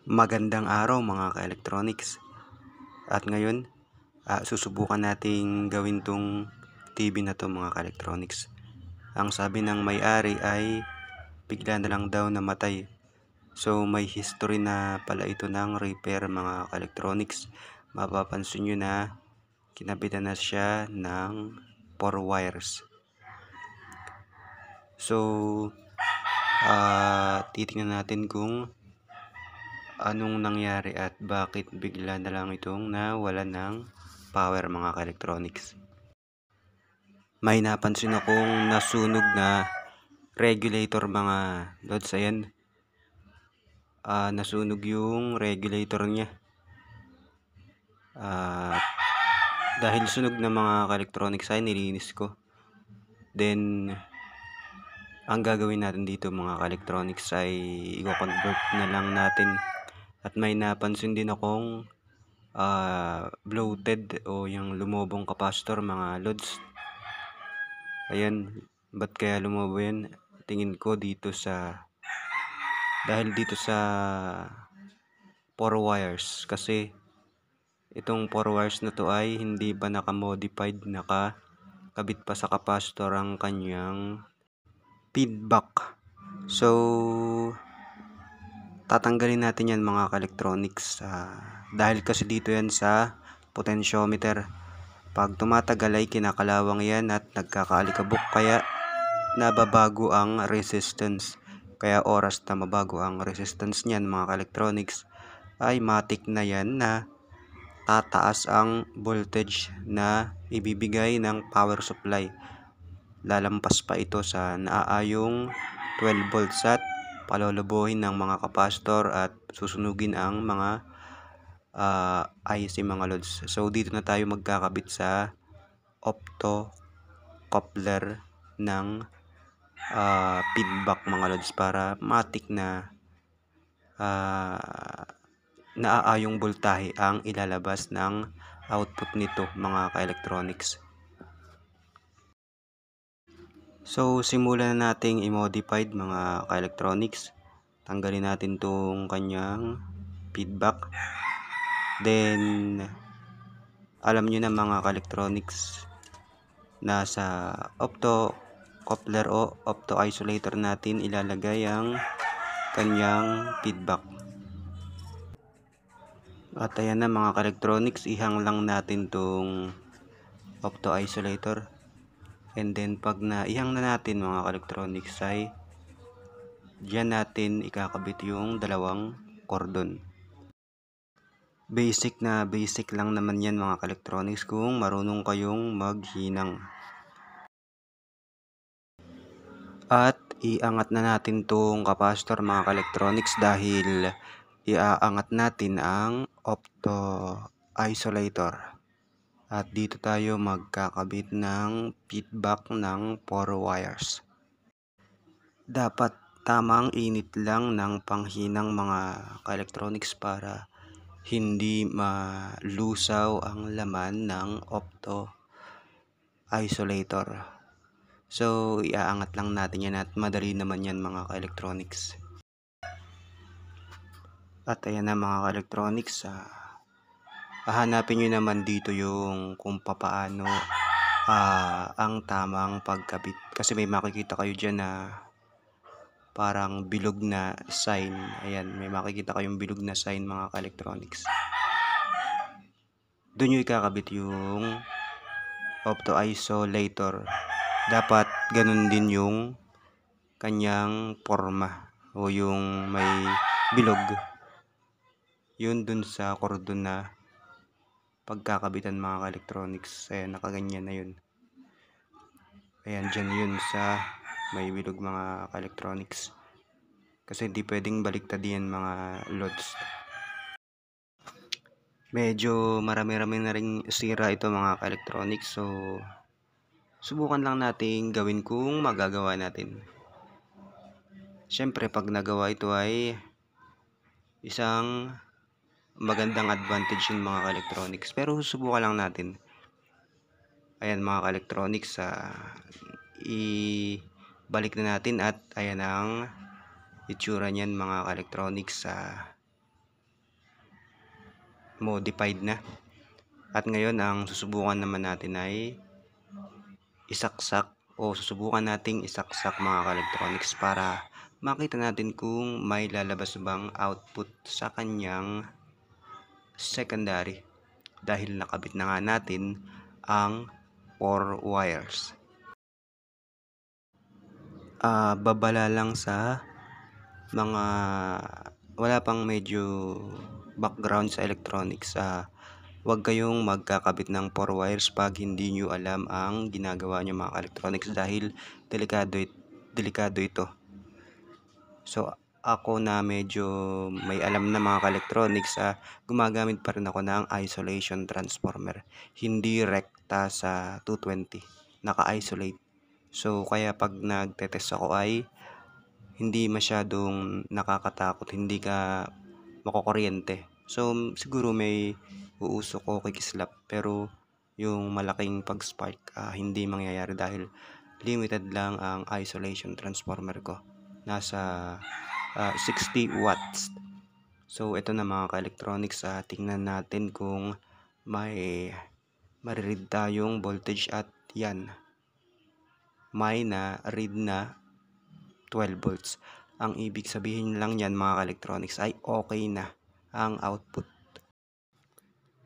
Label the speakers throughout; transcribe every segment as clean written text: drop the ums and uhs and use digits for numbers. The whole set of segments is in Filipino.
Speaker 1: Magandang araw mga ka-electronics. At ngayon, susubukan nating gawin tong TV na to mga ka-electronics. Ang sabi ng may-ari ay bigla na lang daw namatay. So may history na pala ito ng repair mga ka-electronics. Mapapansin nyo na kinabitan na siya ng 4 wires. So titingnan natin kung anong nangyari at bakit bigla na lang itong nawala ng power mga ka-electronics. May napansin akong nasunog na regulator mga lods. Ayan, nasunog yung regulator niya. Dahil sunog na mga ka-electronics ay nilinis ko. Then ang gagawin natin dito mga ka-electronics ay i-convert na lang natin. At may napansin din akong bloated o yung lumobong capacitor mga lods. Ayan, ba't kaya lumobo yan? Tingin ko dito dahil dito sa 4 wires, kasi itong 4 wires na to ay hindi ba naka-modified, nakakabit pa sa capacitor ang kanyang feedback. So tatanggalin natin yan mga ka-electronics, dahil kasi dito yan sa potentiometer. Pag tumatagal ay kinakalawang yan at nagkakaalikabok, kaya nababago ang resistance. Kaya oras na mabago ang resistance niyan mga ka-electronics ay matik na yan na tataas ang voltage na ibibigay ng power supply. Lalampas pa ito sa naaayong 12 volts at palolobohin ng mga capacitor at susunugin ang mga IC mga loads. So dito na tayo magkakabit sa opto-coupler ng feedback mga loads para matik na naaayong voltahe ang ilalabas ng output nito mga ka-electronics. So simulan na nating i-modified mga ka-electronics. Tanggalin natin tong kanyang feedback. Then alam nyo na mga ka-electronics, nasa opto coupler o opto isolator natin ilalagay ang kanyang feedback. At ayan na mga ka-electronics, ihang lang natin tong opto isolator. And then pag naihang na natin mga ka-electronics ay diyan natin ikakabit yung dalawang cordon. Basic lang naman yan mga ka-electronics kung marunong kayong maghinang. At iangat na natin tong capacitor mga ka-electronics dahil iaangat natin ang opto isolator. At dito tayo magkakabit ng feedback ng 4 wires. Dapat tamang init lang ng panghinang mga ka-electronics para hindi malusaw ang laman ng opto isolator. So iaangat lang natin yan at madali naman yan mga ka-electronics. At ayan na mga ka-electronics, hahanapin nyo naman dito yung kung papaano ang tamang pagkabit, kasi may makikita kayo dyan na parang bilog na sign. Ayan, may makikita kayong bilog na sign mga ka-electronics. Doon nyo ikakabit yung opto isolator. Dapat ganun din yung kanyang forma o yung may bilog, yun dun sa cordon na pagkakabitan mga ka-electronics. Ayan, nakaganyan na yun. Ayan, dyan yun sa may bilog mga ka-electronics, kasi hindi pwedeng baliktad yan mga loads. Medyo marami-rami na rin sira ito mga ka-electronics, so subukan lang natin gawin kung magagawa natin. Siyempre pag nagawa ito ay isang magandang advantage yung mga ka-electronics, pero susubukan lang natin. Ayan mga ka-electronics, ibalik na natin at ayan ang itsura niyan mga ka-electronics. modified na. At ngayon ang susubukan naman natin ay isaksak o susubukan nating isaksak mga ka-electronics para makita natin kung may lalabas bang output sa kanyang secondary dahil nakabit na nga natin ang 4 wires. Babala lang sa mga wala pang medyo background sa electronics. Huwag kayong magkakabit ng 4 wires pag hindi nyo alam ang ginagawa nyo mga electronics dahil delikado ito. So ako na medyo may alam na mga electronics, gumagamit pa rin ako ng isolation transformer. Hindi rekta sa 220, naka-isolate. So kaya pag nagtetest ako ay hindi masyadong nakakatakot, hindi ka makukuryente. So siguro may uusok o kikislap pero yung malaking pag-spark hindi mangyayari dahil limited lang ang isolation transformer ko. Nasa 60 watts. So ito na mga ka-electronics, tingnan natin kung may mariread tayong voltage at yan. May na-read na 12 volts. Ang ibig sabihin lang yan mga ka-electronics ay okay na ang output.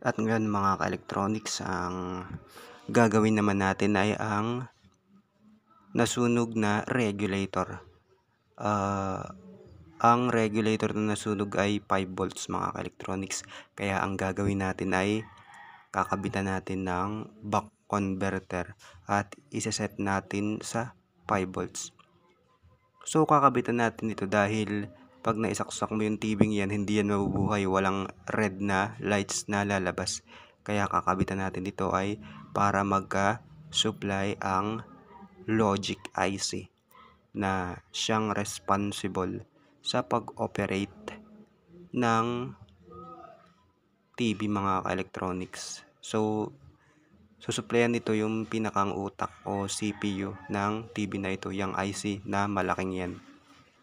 Speaker 1: At ngayon mga ka-electronics, ang gagawin naman natin ay ang nasunog na regulator. Ang regulator na nasunog ay 5 volts mga ka-electronics. Kaya ang gagawin natin ay kakabitan natin ng buck converter at iseset natin sa 5 volts. So kakabitan natin ito dahil pag naisaksak mo yung tubing yan, hindi yan mabubuhay, walang red na lights na lalabas. Kaya kakabitan natin ito ay para magka-supply ang logic IC na siyang responsible sa pag-operate ng TV mga ka-electronics. So susuplayan nito yung pinakang utak o CPU ng TV na ito, yung IC na malaking yan.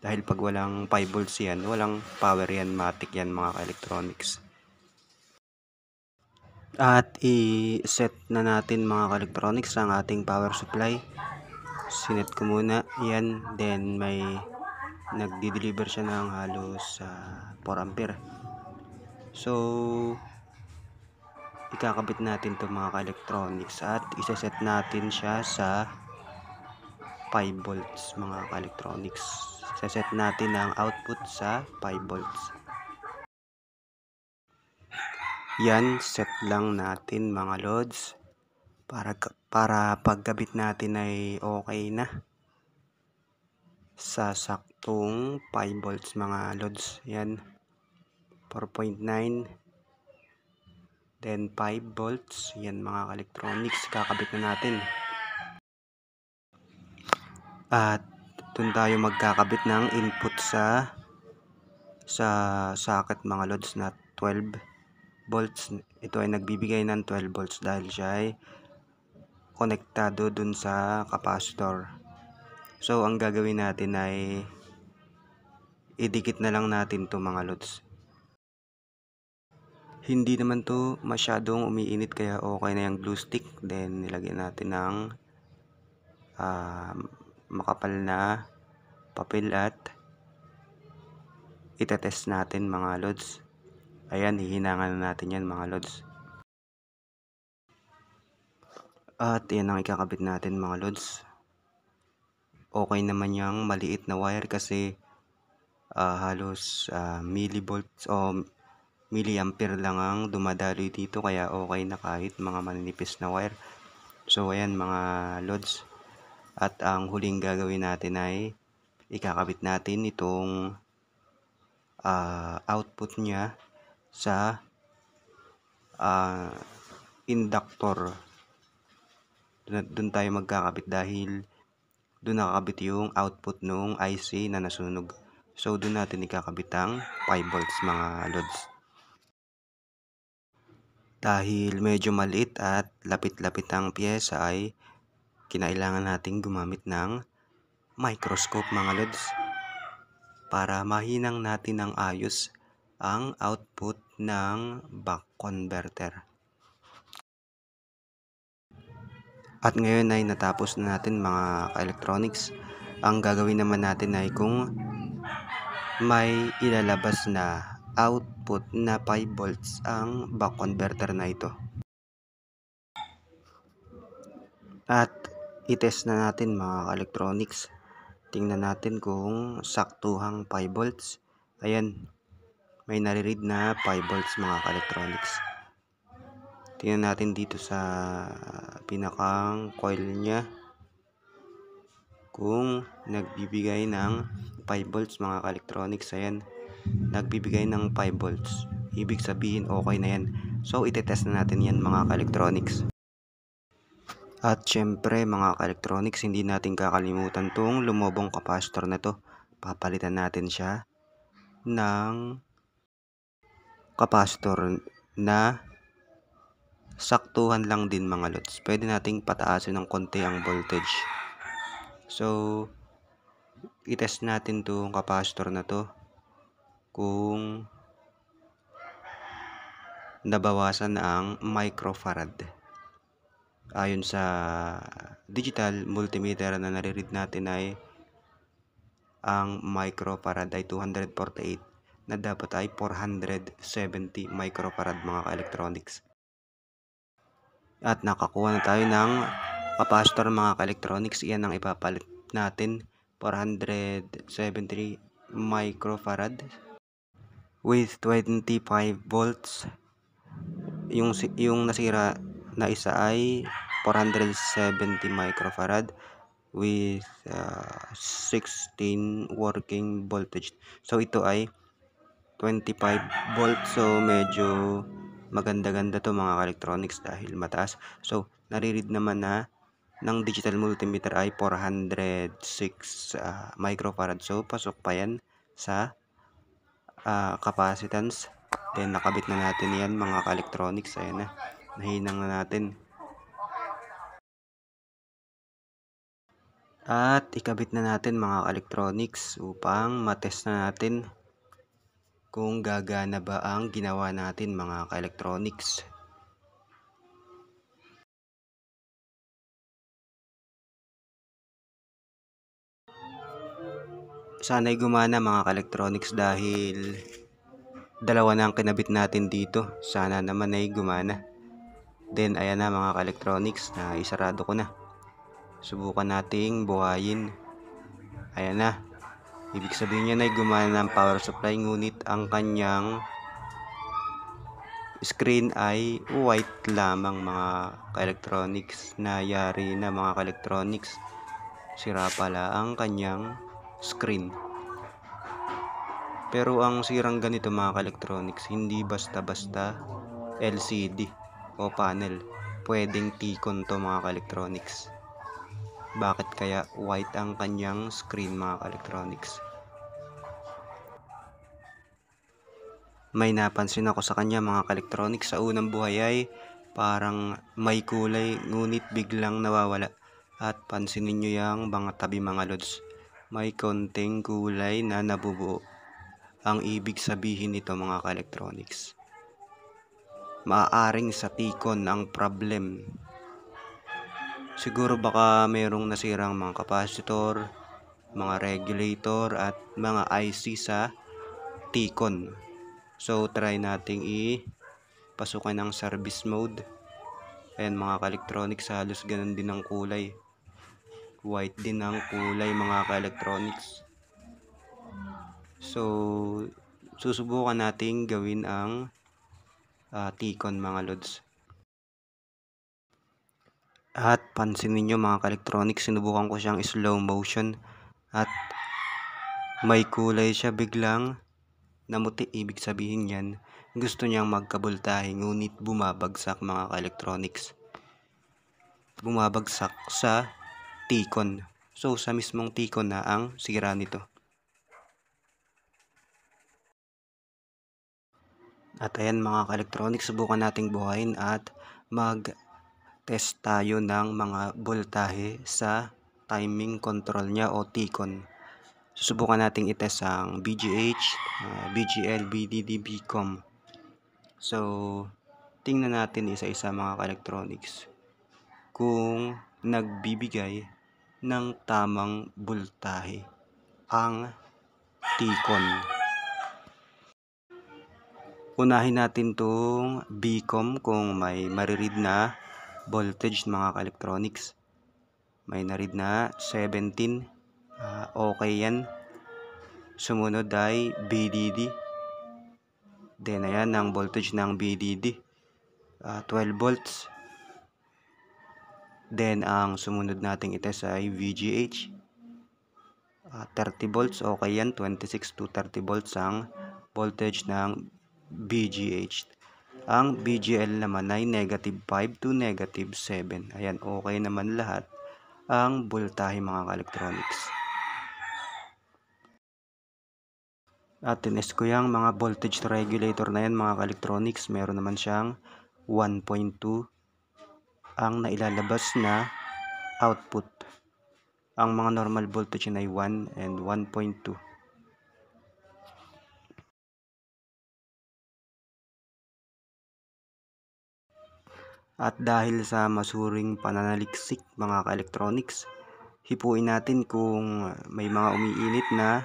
Speaker 1: Dahil pag walang 5 volts yan, walang power yan, matik yan mga ka-electronics. At i-set na natin mga ka-electronics ang ating power supply. Sinet ko muna yan, then may nagdi-deliver siya ng halos 4 ampere. So ikakabit natin to mga ka-electronics at iseset natin siya sa 5 volts mga ka-electronics. Set natin ang output sa 5 volts. Yan, set lang natin mga loads para pagkabit natin ay okay na sa saktong 5 volts mga loads. Yan, 4.9, then 5 volts. Yan mga ka-electronics, kakabit na natin. At doon tayo magkakabit ng input sa socket mga loads na 12 volts. Ito ay nagbibigay ng 12 volts dahil siya ay konektado dun sa capacitor. So ang gagawin natin ay idikit na lang natin to mga loads. Hindi naman to masyadong umiinit kaya okay na yung glue stick. Then nilagyan natin ng makapal na papel at itetest natin mga loads. Ayan, hihinangan na natin yan mga loads. At yan ang ikakabit natin mga loads. Okay naman yung maliit na wire kasi halos millivolts o milliampere lang ang dumadaloy dito, kaya okay na kahit mga maninipis na wire. So ayan mga loads. At ang huling gagawin natin ay ikakabit natin itong output niya sa inductor. Doon tayo magkakabit dahil doon nakakabit yung output ng IC na nasunog. So doon natin ikakabit ang 5 volts mga loads. Dahil medyo maliit at lapit-lapit ang pyesa ay kinailangan nating gumamit ng microscope mga loads para mahinang natin ng ayos ang output ng buck converter. At ngayon ay natapos na natin mga ka-electronics. Ang gagawin naman natin ay kung may ilalabas na output na 5 volts ang buck converter na ito. At itest na natin mga ka-electronics. Tingnan natin kung saktuhang 5 volts. Ayan, may nare-read na 5 volts mga ka-electronics. Tingnan natin dito sa pinakang coil niya kung nagbibigay ng 5 volts mga ka-electronics. Ayan, nagbibigay ng 5 volts. Ibig sabihin okay na yan. So itetest na natin yan mga ka-electronics. At syempre mga ka-electronics, hindi natin kakalimutan tong lumobong capacitor na to. Papalitan natin siya ng capacitor na saktuhan lang din mga lods. Pwede nating pataasin ng konti ang voltage. So itest natin tong capacitor na to kung nabawasan ang microfarad. Ayon sa digital multimeter na nare-read natin ay ang microfarad ay 248 na dapat ay 470 microfarad mga ka-electronics. At nakakuha na tayo ng capacitor mga ka-electronics. Iyan ang ipapalit natin, 473 microfarad with 25 volts. Yung nasira na isa ay 470 microfarad with 16 working voltage. So ito ay 25 volts. So medyo maganda-ganda to mga ka-electronics dahil mataas. So nare-read naman na ng digital multimeter ay 406 microfarad. So pasok pa yan sa capacitance. Then nakabit na natin yan mga ka-electronics. Ayan na, nahinang na natin. At ikabit na natin mga ka-electronics upang matest na natin kung gagana ba ang ginawa natin mga ka-electronics. Sana'y gumana mga ka-electronics dahil dalawa na ang kinabit natin dito. Sana naman ay gumana. Then ayan na mga ka-electronics, na isarado ko na. Subukan nating buhayin. Ayan na. Ibig sabihin niya ay gumana ng power supply, ngunit ang kanyang screen ay white lamang mga ka-electronics. Nayari na mga ka-electronics. Sira pala ang kanyang screen. Pero ang sirang ganito mga ka-electronics, hindi basta-basta LCD o panel. Pwedeng T-Con to mga ka-electronics. Bakit kaya white ang kanyang screen mga ka-electronics? May napansin ako sa kanya mga ka-electronics. Sa unang buhay ay parang may kulay, ngunit biglang nawawala. At pansinin nyo yung mga tabi mga lods, may konting kulay na nabubuo. Ang ibig sabihin nito mga ka-electronics, maaaring sa T-Con ang problem. Siguro baka mayroong nasirang mga capacitor, mga regulator at mga IC sa T-Con. So try nating pasukan ng service mode. Ayan mga ka-electronics, halos ganun din ang kulay. White din ang kulay mga ka-electronics. So susubukan nating gawin ang T-Con mga lods. At pansinin nyo mga ka-electronics, sinubukan ko siyang slow motion at may kulay siya biglang namuti. Ibig sabihin yan, gusto niyang magkabultahe, ngunit bumabagsak mga ka-electronics. Bumabagsak sa T-Con. So sa mismong T-Con na ang sira nito. At ayan mga ka-electronics, subukan nating buhayin at mag-test tayo ng mga voltahe sa timing control niya o T-Con. susubukan nating itest ang BGH, BGL, BDD, BCom. So, tingnan natin isa-isa mga ka-electronics kung nagbibigay ng tamang voltahe ang T-con. Unahin natin itong BCom kung may mariread na voltage mga ka-electronics. May naread na 17. Okay yan. Sumunod ay BDD. Then ayan ang voltage ng BDD. 12 volts. Then ang sumunod nating itest ay VGH. 30 volts. Okay yan. 26 to 30 volts ang voltage ng BGH. Ang BGL naman ay negative 5 to negative 7. Ayan, okay naman lahat ang voltahe mga ka-electronics. At tinest ko yung mga voltage regulator na yan mga ka-electronics. Meron naman siyang 1.2 ang nailalabas na output. Ang mga normal voltage ay 1 and 1.2. At dahil sa masuring pananaliksik mga ka-electronics, hipuin natin kung may mga umiinit na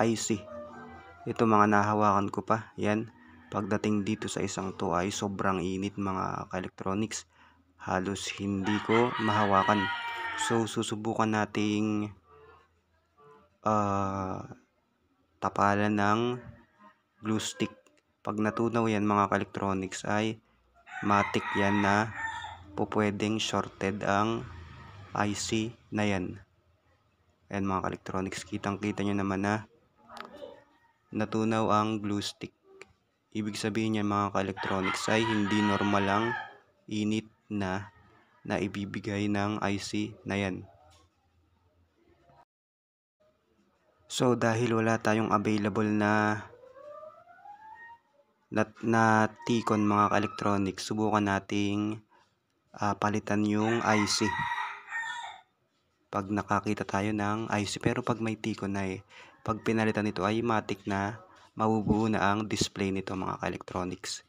Speaker 1: IC. Ito mga nahawakan ko pa. Yan. Pagdating dito sa isang to ay sobrang init mga ka-electronics. Halos hindi ko mahawakan. So susubukan nating tapalan ng glue stick. Pag natunaw yan mga ka-electronics ay matik yan na pwedeng shorted ang IC na yan. Ayan mga ka-electronics, kitang kita nyo naman na natunaw ang glue stick. Ibig sabihin niya mga ka-electronics ay hindi normal ang init na ibibigay ng IC na yan. So dahil wala tayong available na T-con mga ka-electronics, subukan nating palitan yung IC. Pag nakakita tayo ng IC, pero pag may T-con na pag pinalitan nito ay matik na mabubuo na ang display nito mga ka-electronics.